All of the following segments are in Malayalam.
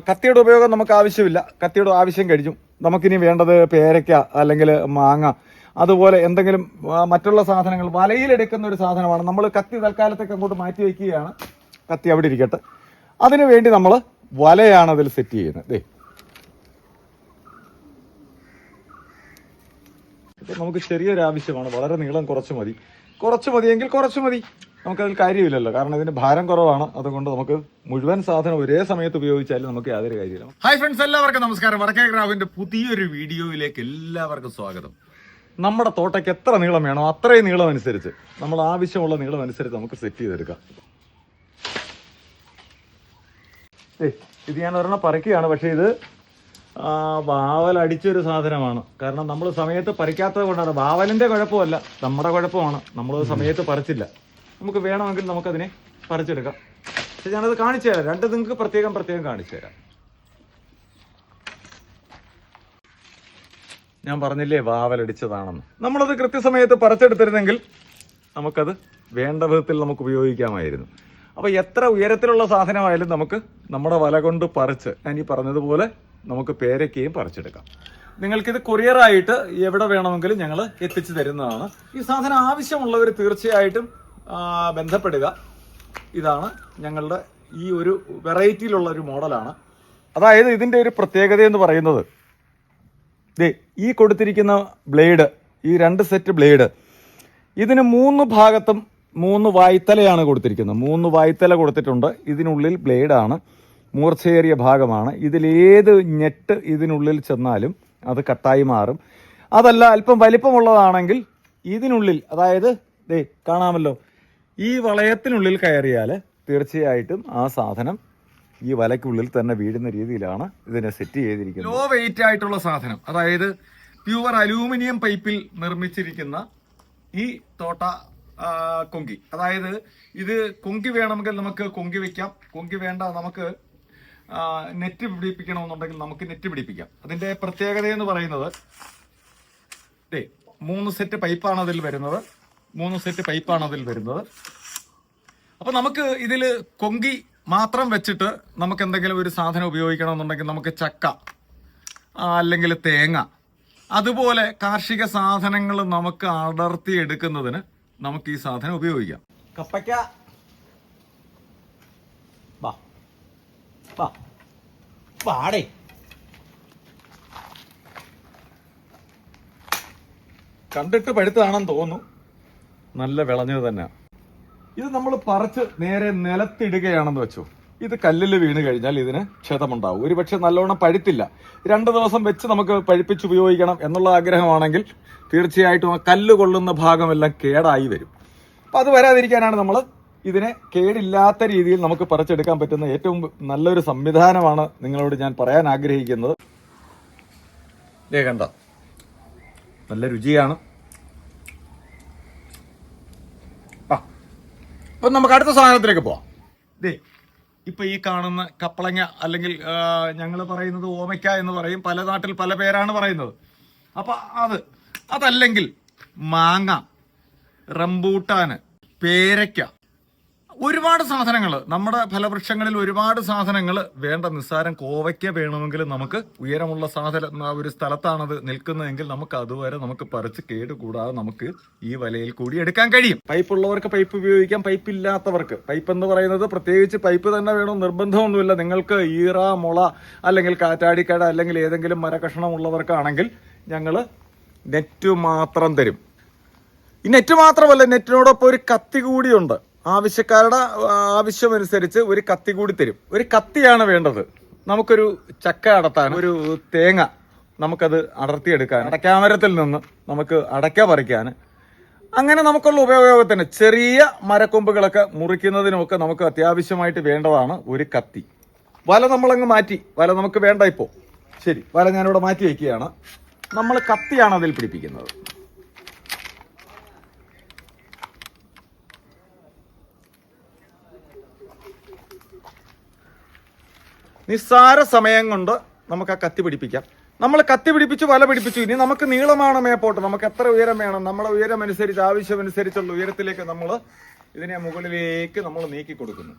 കത്തിയുടെ ഉപയോഗം നമുക്ക് ആവശ്യമില്ല, കത്തിയുടെ ആവശ്യം കഴിഞ്ഞു. നമുക്കിനി വേണ്ടത് പേരയ്ക്ക അല്ലെങ്കിൽ മാങ്ങ, അതുപോലെ എന്തെങ്കിലും മറ്റുള്ള സാധനങ്ങൾ. വലയിലെടുക്കുന്ന ഒരു സാധനമാണ്. നമ്മൾ കത്തി തൽക്കാലത്തേക്ക് അങ്ങോട്ട് മാറ്റി വയ്ക്കുകയാണ്. കത്തി അവിടെ ഇരിക്കട്ടെ. അതിനു വേണ്ടി നമ്മൾ വലയാണ് അതിൽ സെറ്റ് ചെയ്യുന്നത്. നമുക്ക് ചെറിയൊരു ആവശ്യമാണ്, വളരെ നീളം കുറച്ച് മതിയെങ്കിൽ കുറച്ച് മതി. നമുക്കതിൽ കാര്യമില്ലല്ലോ, കാരണം ഇതിന് ഭാരം കുറവാണ്. അതുകൊണ്ട് നമുക്ക് മുഴുവൻ സാധനം ഒരേ സമയത്ത് ഉപയോഗിച്ചാലും നമുക്ക് യാതൊരു കാര്യമില്ല. ഹായ് ഫ്രണ്ട്സ്, എല്ലാവർക്കും നമസ്കാരം. വടക്കേ ക്രാഫ്റ്റിന്റെ പുതിയൊരു വീഡിയോയിലേക്ക് എല്ലാവർക്കും സ്വാഗതം. നമ്മുടെ തോട്ടയ്ക്ക് എത്ര നീളം വേണോ അത്രയും നീളം അനുസരിച്ച്, നമ്മൾ ആവശ്യമുള്ള നീളം അനുസരിച്ച് നമുക്ക് സെറ്റ് ചെയ്തെടുക്കാം. ഇത് ഞാൻ ഒരെണ്ണം പറിക്കുകയാണ്, പക്ഷേ ഇത് വാവൽ അടിച്ചൊരു സാധനമാണ്. കാരണം നമ്മൾ സമയത്ത് പറിക്കാത്തത് കൊണ്ടാണ്. വാവലിന്റെ കുഴപ്പമല്ല, നമ്മുടെ കുഴപ്പമാണ്. നമ്മൾ സമയത്ത് പറിച്ചില്ല. നമുക്ക് വേണമെങ്കിൽ നമുക്കതിനെ പറിച്ചെടുക്കാം. പക്ഷെ ഞാനത് കാണിച്ചു തരാം. രണ്ട് നിങ്ങൾക്ക് പ്രത്യേകം കാണിച്ചു തരാം. ഞാൻ പറഞ്ഞില്ലേ വാവലടിച്ചതാണെന്ന്. നമ്മളത് കൃത്യസമയത്ത് പറിച്ചെടുത്തിരുന്നെങ്കിൽ നമുക്കത് വേണ്ട വിധത്തിൽ നമുക്ക് ഉപയോഗിക്കാമായിരുന്നു. അപ്പോൾ എത്ര ഉയരത്തിലുള്ള സാധനമായാലും നമുക്ക് നമ്മുടെ വല കൊണ്ട് പറിച്ച്, ഞാൻ ഈ പറഞ്ഞതുപോലെ നമുക്ക് പേരയ്ക്കയും പറിച്ചെടുക്കാം. നിങ്ങൾക്കിത് കൊറിയറായിട്ട് എവിടെ വേണമെങ്കിലും ഞങ്ങൾ എത്തിച്ചു തരുന്നതാണ്. ഈ സാധനം ആവശ്യമുള്ളവർ തീർച്ചയായിട്ടും ബന്ധപ്പെടുക. ഇതാണ് ഞങ്ങളുടെ ഈ ഒരു വെറൈറ്റിയിലുള്ള ഒരു മോഡലാണ്. അതായത് ഇതിൻ്റെ ഒരു പ്രത്യേകത എന്ന് പറയുന്നത്, ഈ കൊടുത്തിരിക്കുന്ന ബ്ലേഡ്, ഈ 2 സെറ്റ് ബ്ലേഡ്, ഇതിന് 3 ഭാഗത്തും 3 വായ്ത്തലയാണ് കൊടുത്തിരിക്കുന്നത്. 3 വായ്ത്തല കൊടുത്തിട്ടുണ്ട്. ഇതിനുള്ളിൽ ബ്ലേഡാണ്, മൂർച്ചയേറിയ ഭാഗമാണ്. ഇതിലേത് നെറ്റ് ഇതിനുള്ളിൽ ചെന്നാലും അത് കട്ടായി മാറും. അതല്ല അല്പം വലിപ്പമുള്ളതാണെങ്കിൽ ഇതിനുള്ളിൽ, അതായത് കാണാമല്ലോ, ഈ വളയത്തിനുള്ളിൽ കയറിയാൽ തീർച്ചയായിട്ടും ആ സാധനം ഈ വലയ്ക്കുള്ളിൽ തന്നെ വീഴുന്ന രീതിയിലാണ് ഇതിനെ സെറ്റ് ചെയ്തിരിക്കുന്നത്. ലോ വെയിറ്റ് ആയിട്ടുള്ള സാധനം, അതായത് പ്യുവർ അലൂമിനിയം പൈപ്പിൽ നിർമ്മിച്ചിരിക്കുന്ന ഈ തോട്ട കൊങ്കി. അതായത് ഇത് കൊങ്കി വേണമെങ്കിൽ നമുക്ക് കൊങ്കി വെക്കാം, കൊങ്കി വേണ്ട നമുക്ക് നെറ്റ് പിടിപ്പിക്കണമെന്നുണ്ടെങ്കിൽ നമുക്ക് നെറ്റ് പിടിപ്പിക്കാം. അതിന്റെ പ്രത്യേകത എന്ന് പറയുന്നത് 3 സെറ്റ് പൈപ്പാണ് അതിൽ വരുന്നത്. 3 സെറ്റ് പൈപ്പാണ് അതിൽ വരുന്നത്. അപ്പൊ നമുക്ക് ഇതിൽ കൊങ്കി മാത്രം വെച്ചിട്ട് നമുക്ക് എന്തെങ്കിലും ഒരു സാധനം ഉപയോഗിക്കണമെന്നുണ്ടെങ്കിൽ നമുക്ക് ചക്ക അല്ലെങ്കിൽ തേങ്ങ, അതുപോലെ കാർഷിക സാധനങ്ങൾ നമുക്ക് അടർത്തി എടുക്കുന്നതിന് നമുക്ക് ഈ സാധനം ഉപയോഗിക്കാം. കപ്പയ്ക്ക പാടേ കണ്ടിട്ട് പഴുത്തതാണെന്ന് തോന്നുന്നു. നല്ല വിളഞ്ഞത് തന്നെ. ഇത് നമ്മൾ പറിച്ച് നേരെ നിലത്തിടുകയാണെന്ന് വെച്ചോ, ഇത് കല്ലിൽ വീണ് കഴിഞ്ഞാൽ ഇതിന് ക്ഷതമുണ്ടാവും. ഒരുപക്ഷെ നല്ലോണം പഴുത്തില്ല. 2 ദിവസം വെച്ച് നമുക്ക് പഴുപ്പിച്ച് ഉപയോഗിക്കണം എന്നുള്ള ആഗ്രഹമാണെങ്കിൽ തീർച്ചയായിട്ടും ആ കല്ല് കൊള്ളുന്ന ഭാഗമെല്ലാം കേടായി വരും. അപ്പം അത് വരാതിരിക്കാനാണ് നമ്മൾ ഇതിനെ കേടില്ലാത്ത രീതിയിൽ നമുക്ക് പറിച്ചെടുക്കാൻ പറ്റുന്ന ഏറ്റവും നല്ലൊരു സംവിധാനമാണ് നിങ്ങളോട് ഞാൻ പറയാൻ ആഗ്രഹിക്കുന്നത്. കണ്ട നല്ല രുചിയാണ്. അപ്പം നമുക്ക് അടുത്ത സാധനത്തിലേക്ക് പോവാം. ഇപ്പൊ ഈ കാണുന്ന കപ്പളങ്ങ, അല്ലെങ്കിൽ ഞങ്ങൾ പറയുന്നത് ഓമയ്ക്ക എന്ന് പറയും, പല നാട്ടിൽ പല പേരാണ് പറയുന്നത്. അപ്പൊ അതല്ലെങ്കിൽ മാങ്ങ, റംബൂട്ടാന്, പേരയ്ക്ക, ഒരുപാട് സാധനങ്ങൾ, നമ്മുടെ ഫലവൃക്ഷങ്ങളിൽ ഒരുപാട് സാധനങ്ങൾ വേണ്ട. നിസ്സാരം കോവയ്ക്ക വേണമെങ്കിൽ നമുക്ക് ഉയരമുള്ള ഒരു സ്ഥലത്താണത് നിൽക്കുന്നതെങ്കിൽ നമുക്ക് അതുവരെ നമുക്ക് പറിച്ച് കേടുകൂടാതെ നമുക്ക് ഈ വലയിൽ കൂടി എടുക്കാൻ കഴിയും. പൈപ്പ് ഉള്ളവർക്ക് പൈപ്പ് ഉപയോഗിക്കാം, പൈപ്പ് ഇല്ലാത്തവർക്ക്, പൈപ്പ് എന്ന് പറയുന്നത് പ്രത്യേകിച്ച് പൈപ്പ് തന്നെ വേണം നിർബന്ധമൊന്നുമില്ല. നിങ്ങൾക്ക് ഈറ, മുള, അല്ലെങ്കിൽ കാറ്റാടിക്കട, അല്ലെങ്കിൽ ഏതെങ്കിലും മരകഷ്ണം ഉള്ളവർക്കാണെങ്കിൽ ഞങ്ങൾ നെറ്റ് മാത്രം തരും. ഈ നെറ്റ് മാത്രമല്ല, നെറ്റിനോടൊപ്പം ഒരു കത്തി കൂടിയുണ്ട്. ആവശ്യക്കാരുടെ ആവശ്യമനുസരിച്ച് ഒരു കത്തി കൂടി തരും. ഒരു കത്തിയാണ് വേണ്ടത്. നമുക്കൊരു ചക്ക അടത്താൻ, ഒരു തേങ്ങ നമുക്കത് അടർത്തിയെടുക്കാൻ, അടയ്ക്കാമരത്തിൽ നിന്ന് നമുക്ക് അടയ്ക്ക പറിക്കാൻ, അങ്ങനെ നമുക്കുള്ള ഉപയോഗത്തിന് ചെറിയ മരക്കൊമ്പുകളൊക്കെ മുറിക്കുന്നതിനുമൊക്കെ നമുക്ക് അത്യാവശ്യമായിട്ട് വേണ്ടതാണ് ഒരു കത്തി. വല നമ്മളങ്ങ് മാറ്റി, വല നമുക്ക് വേണ്ട ഇപ്പോൾ. ശരി, വല ഞാനിവിടെ മാറ്റി വയ്ക്കുകയാണ്. നമ്മൾ കത്തിയാണ് അതിൽ പിടിപ്പിക്കുന്നത്. നിസ്സാര സമയം കൊണ്ട് നമുക്ക് ആ കത്തി പിടിപ്പിക്കാം. നമ്മൾ കത്തി പിടിപ്പിച്ചു, വല പിടിപ്പിച്ചു. ഇനി നമുക്ക് നീളമാണ് മേപ്പോട്ട്, നമുക്ക് എത്ര ഉയരം വേണം, നമ്മുടെ ഉയരം അനുസരിച്ച്, ആവശ്യമനുസരിച്ചുള്ള ഉയരത്തിലേക്ക് നമ്മൾ ഇതിനെ മുകളിലേക്ക് നമ്മൾ നീക്കി കൊടുക്കുന്നു.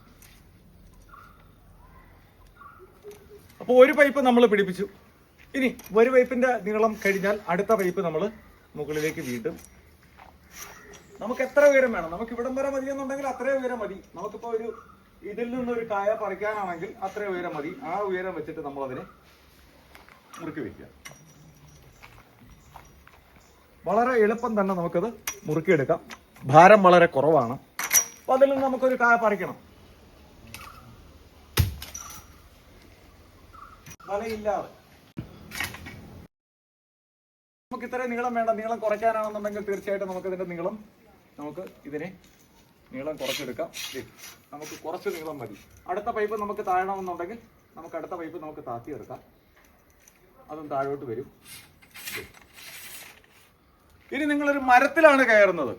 അപ്പോൾ ഒരു പൈപ്പ് നമ്മൾ പിടിപ്പിച്ചു. ഇനി ഒരു പൈപ്പിന്റെ നീളം കഴിഞ്ഞാൽ അടുത്ത പൈപ്പ് നമ്മൾ മുകളിലേക്ക് വീണ്ടും നമുക്ക് എത്ര ഉയരം വേണം, നമുക്ക് ഇവിടം വരെ മതി എന്നുണ്ടെങ്കിൽ അത്രയും ഉയരം മതി. നമുക്കിപ്പോൾ ഒരു ഇതിൽ നിന്നൊരു കായ പറിക്കാനാണെങ്കിൽ അത്രയും ഉയരം മതി. ആ ഉയരം വെച്ചിട്ട് നമ്മൾ അതിനെ മുറുക്കി വെക്കുക. വളരെ എളുപ്പം തന്നെ നമുക്കത് മുറുക്കിയെടുക്കാം. ഭാരം വളരെ കുറവാണ്. അപ്പൊ അതിൽ നിന്ന് നമുക്കൊരു കായ പറിക്കണം. വലയില്ലാതെ നമുക്ക് ഇത്രയും നീളം വേണ്ട. നീളം കുറയ്ക്കാനാണെന്നുണ്ടെങ്കിൽ തീർച്ചയായിട്ടും നമുക്ക് ഇതിന്റെ നീളം ഇതിനെ നീളം കുറച്ചെടുക്കാം. നമുക്ക് കുറച്ച് നീളം മതി. അടുത്ത പൈപ്പ് നമുക്ക് താഴണമെന്നുണ്ടെങ്കിൽ നമുക്ക് അടുത്ത പൈപ്പ് നമുക്ക് താത്തിയെടുക്കാം. അതും താഴോട്ട് വരും. ഇനി നിങ്ങളൊരു മരത്തിലാണ് കയറുന്നത്,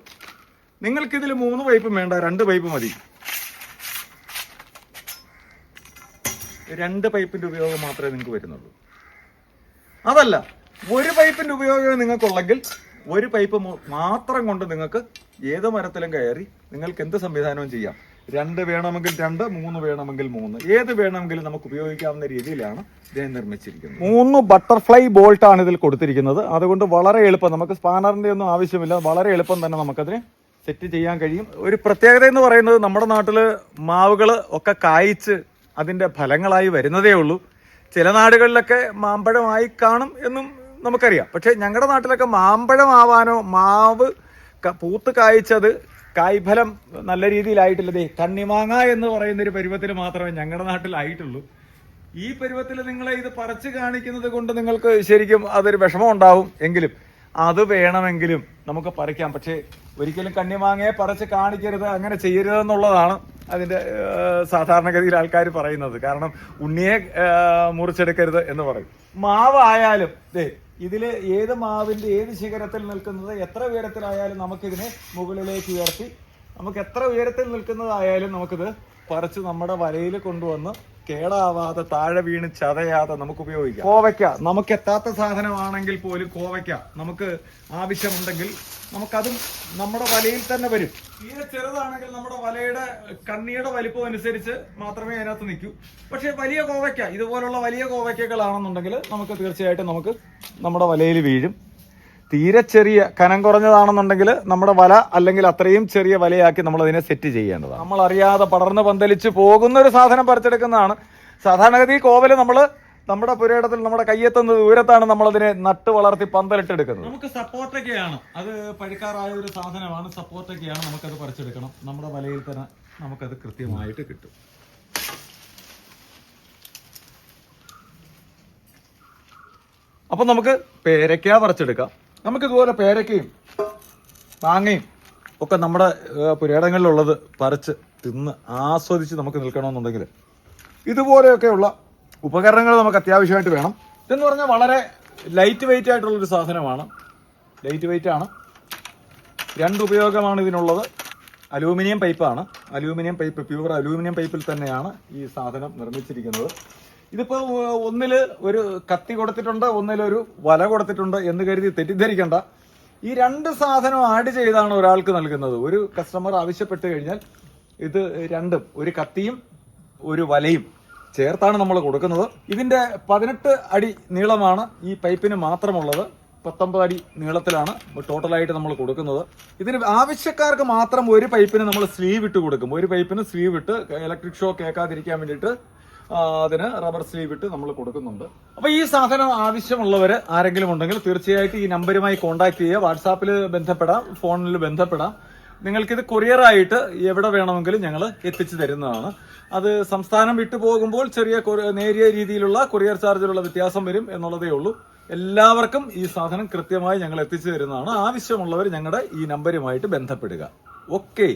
നിങ്ങൾക്കിതിൽ 3 പൈപ്പും വേണ്ട, 2 പൈപ്പ് മതി. 2 പൈപ്പിന്റെ ഉപയോഗം മാത്രമേ നിങ്ങൾക്ക് വരുന്നുള്ളൂ. അതല്ല, ഒരു പൈപ്പിന്റെ ഉപയോഗം നിങ്ങൾക്കുള്ളെങ്കിൽ ഒരു പൈപ്പ് മാത്രം കൊണ്ട് നിങ്ങൾക്ക് ഏത് മരത്തിലും കയറി നിങ്ങൾക്ക് എന്ത് സംവിധാനവും ചെയ്യാം. 2 വേണമെങ്കിൽ 2, 3 വേണമെങ്കിൽ 3, ഏത് വേണമെങ്കിലും നമുക്ക് ഉപയോഗിക്കാവുന്ന രീതിയിലാണ് ഇതിനെ നിർമ്മിച്ചിരിക്കുന്നത്. 3 ബട്ടർഫ്ലൈ ബോൾട്ട് ആണ് ഇതിൽ കൊടുത്തിരിക്കുന്നത്. അതുകൊണ്ട് വളരെ എളുപ്പം, നമുക്ക് സ്പാനറിന്റെ ഒന്നും ആവശ്യമില്ല. വളരെ എളുപ്പം തന്നെ നമുക്കതിനെ സെറ്റ് ചെയ്യാൻ കഴിയും. ഒരു പ്രത്യേകത എന്ന് പറയുന്നത്, നമ്മുടെ നാട്ടില് മാവുകൾ ഒക്കെ കായ്ച്ച് അതിന്റെ ഫലങ്ങളായി വരുന്നതേ ഉള്ളൂ. ചില നാടുകളിലൊക്കെ മാമ്പഴമായി കാണും എന്നും നമുക്കറിയാം. പക്ഷെ ഞങ്ങളുടെ നാട്ടിലൊക്കെ മാമ്പഴമാവാനോ മാവ് പൂത്ത് കായ്ച്ചത് കായ്ഫലം നല്ല രീതിയിലായിട്ടില്ലതേ. കണ്ണിമാങ്ങ എന്ന് പറയുന്ന ഒരു പരുവത്തിൽ മാത്രമേ ഞങ്ങളുടെ നാട്ടിലായിട്ടുള്ളൂ. ഈ പരുവത്തിൽ നിങ്ങളെ ഇത് പറിച്ചു കാണിക്കുന്നത് കൊണ്ട് നിങ്ങൾക്ക് ശരിക്കും അതൊരു വിഷമം ഉണ്ടാവും. എങ്കിലും അത് വേണമെങ്കിലും നമുക്ക് പറിക്കാം. പക്ഷേ ഒരിക്കലും കണ്ണിമാങ്ങയെ പറിച്ച് കാണിക്കരുത്, അങ്ങനെ ചെയ്യരുതെന്നുള്ളതാണ് അതിന്റെ സാധാരണഗതിയിൽ ആൾക്കാർ പറയുന്നത്. കാരണം ഉണ്ണിയെ മുറിച്ചെടുക്കരുത് എന്ന് പറയും. മാവായാലും ഇതില് ഏത് മാവിന്റെ ഏത് ശിഖരത്തിൽ നിൽക്കുന്നത്, എത്ര ഉയരത്തിലായാലും നമുക്കിതിനെ മുകളിലേക്ക് ഉയർത്തി നമുക്ക് എത്ര ഉയരത്തിൽ നിൽക്കുന്നതായാലും നമുക്കിത് പറിച്ച് നമ്മുടെ വലയിൽ കൊണ്ടുവന്ന് കേടാവാതെ താഴെ വീണ് ചതയാതെ നമുക്ക് ഉപയോഗിക്കാം. കോവയ്ക്ക നമുക്ക് എത്താത്ത സാധനമാണെങ്കിൽ പോലും കോവയ്ക്ക നമുക്ക് ആവശ്യമുണ്ടെങ്കിൽ നമുക്കതും നമ്മുടെ വലയിൽ തന്നെ വരും. തീരെ ചെറുതാണെങ്കിൽ നമ്മുടെ വലയുടെ കണ്ണിയുടെ വലിപ്പം അനുസരിച്ച് മാത്രമേ അതിനകത്ത് നിൽക്കൂ. പക്ഷെ വലിയ കോവയ്ക്ക, ഇതുപോലുള്ള വലിയ കോവയ്ക്കകളാണെന്നുണ്ടെങ്കിൽ നമുക്ക് തീർച്ചയായിട്ടും നമുക്ക് നമ്മുടെ വലയിൽ വീഴും. തീരെ ചെറിയ കനം കുറഞ്ഞതാണെന്നുണ്ടെങ്കിൽ നമ്മുടെ വല അല്ലെങ്കിൽ അത്രയും ചെറിയ വലയാക്കി നമ്മൾ അതിനെ സെറ്റ് ചെയ്യേണ്ടതാണ്. നമ്മൾ അറിയാതെ പടർന്ന് പന്തലിച്ച് പോകുന്ന ഒരു സാധനം പറിച്ചെടുക്കുന്നതാണ്. സാധാരണഗതി കോവല് നമ്മുടെ പുരയിടത്തിൽ നമ്മുടെ കയ്യെത്തുന്ന ദൂരത്താണ് നമ്മളതിനെ നട്ട് വളർത്തി പന്തലിട്ടെടുക്കുന്നത്. നമുക്ക് സപ്പോർട്ടൊക്കെയാണ്, അത് പഴുക്കാറായ ഒരു സാധനമാണ്. സപ്പോർട്ടൊക്കെയാണ്, നമുക്കത് പറിച്ചെടുക്കണം. നമ്മുടെ വലയിൽ തന്നെ നമുക്കത് കൃത്യമായിട്ട് കിട്ടും. അപ്പൊ നമുക്ക് പേരയ്ക്ക പറിച്ചെടുക്കാം. നമുക്കിതുപോലെ പേരയ്ക്കയും മാങ്ങയും ഒക്കെ നമ്മുടെ പുരയിടങ്ങളിലുള്ളത് പറിച്ച് തിന്ന് ആസ്വദിച്ച് നമുക്ക് നിൽക്കണമെന്നുണ്ടെങ്കിൽ ഇതുപോലെയൊക്കെയുള്ള ഉപകരണങ്ങൾ നമുക്ക് അത്യാവശ്യമായിട്ട് വേണം. ഇതെന്ന് പറഞ്ഞാൽ വളരെ ലൈറ്റ് വെയിറ്റ് ആയിട്ടുള്ളൊരു സാധനമാണ്. ലൈറ്റ് വെയിറ്റ് ആണ്. 2 ഉപയോഗമാണ് ഇതിനുള്ളത്. അലൂമിനിയം പൈപ്പാണ്. അലൂമിനിയം പൈപ്പ്, പ്യൂർ അലൂമിനിയം പൈപ്പിൽ തന്നെയാണ് ഈ സാധനം നിർമ്മിച്ചിരിക്കുന്നത്. ഇതിപ്പോ ഒന്നില് ഒരു കത്തി കൊടുത്തിട്ടുണ്ട്, ഒന്നിലൊരു വല കൊടുത്തിട്ടുണ്ട് എന്ന് കരുതി തെറ്റിദ്ധരിക്കണ്ട. ഈ 2 സാധനം ആഡ് ചെയ്താണ് ഒരാൾക്ക് നൽകുന്നത്. ഒരു കസ്റ്റമർ ആവശ്യപ്പെട്ട് കഴിഞ്ഞാൽ ഇത് രണ്ടും, ഒരു കത്തിയും ഒരു വലയും ചേർത്താണ് നമ്മൾ കൊടുക്കുന്നത്. ഇതിന്റെ 18 അടി നീളമാണ് ഈ പൈപ്പിന് മാത്രമുള്ളത്. 19 അടി നീളത്തിലാണ് ടോട്ടലായിട്ട് നമ്മൾ കൊടുക്കുന്നത്. ഇതിന് ആവശ്യക്കാർക്ക് മാത്രം ഒരു പൈപ്പിന് നമ്മൾ സ്ലീവ് ഇട്ട് കൊടുക്കും. ഒരു പൈപ്പിന് സ്ലീവ് ഇട്ട് ഇലക്ട്രിക് ഷോക്ക് ഏൽക്കാതിരിക്കാൻ വേണ്ടിയിട്ട് അതിന് റബ്ബർ സ്ലീവ് ഇട്ട് നമ്മൾ കൊടുക്കുന്നുണ്ട്. അപ്പൊ ഈ സാധനം ആവശ്യമുള്ളവർ ആരെങ്കിലും ഉണ്ടെങ്കിൽ തീർച്ചയായിട്ടും ഈ നമ്പറുമായി കോൺടാക്ട് ചെയ്യുക. വാട്സാപ്പിൽ ബന്ധപ്പെടാം, ഫോണിൽ ബന്ധപ്പെടാം. നിങ്ങൾക്കിത് കൊറിയറായിട്ട് എവിടെ വേണമെങ്കിലും ഞങ്ങൾ എത്തിച്ചു തരുന്നതാണ്. അത് സംസ്ഥാനം വിട്ടു പോകുമ്പോൾ നേരിയ രീതിയിലുള്ള കൊറിയർ ചാർജിലുള്ള വ്യത്യാസം വരും എന്നുള്ളതേ ഉള്ളൂ. എല്ലാവർക്കും ഈ സാധനം കൃത്യമായി ഞങ്ങൾ എത്തിച്ചു തരുന്നതാണ്. ആവശ്യമുള്ളവർ ഞങ്ങളുടെ ഈ നമ്പറുമായിട്ട് ബന്ധപ്പെടുക. ഓക്കെ.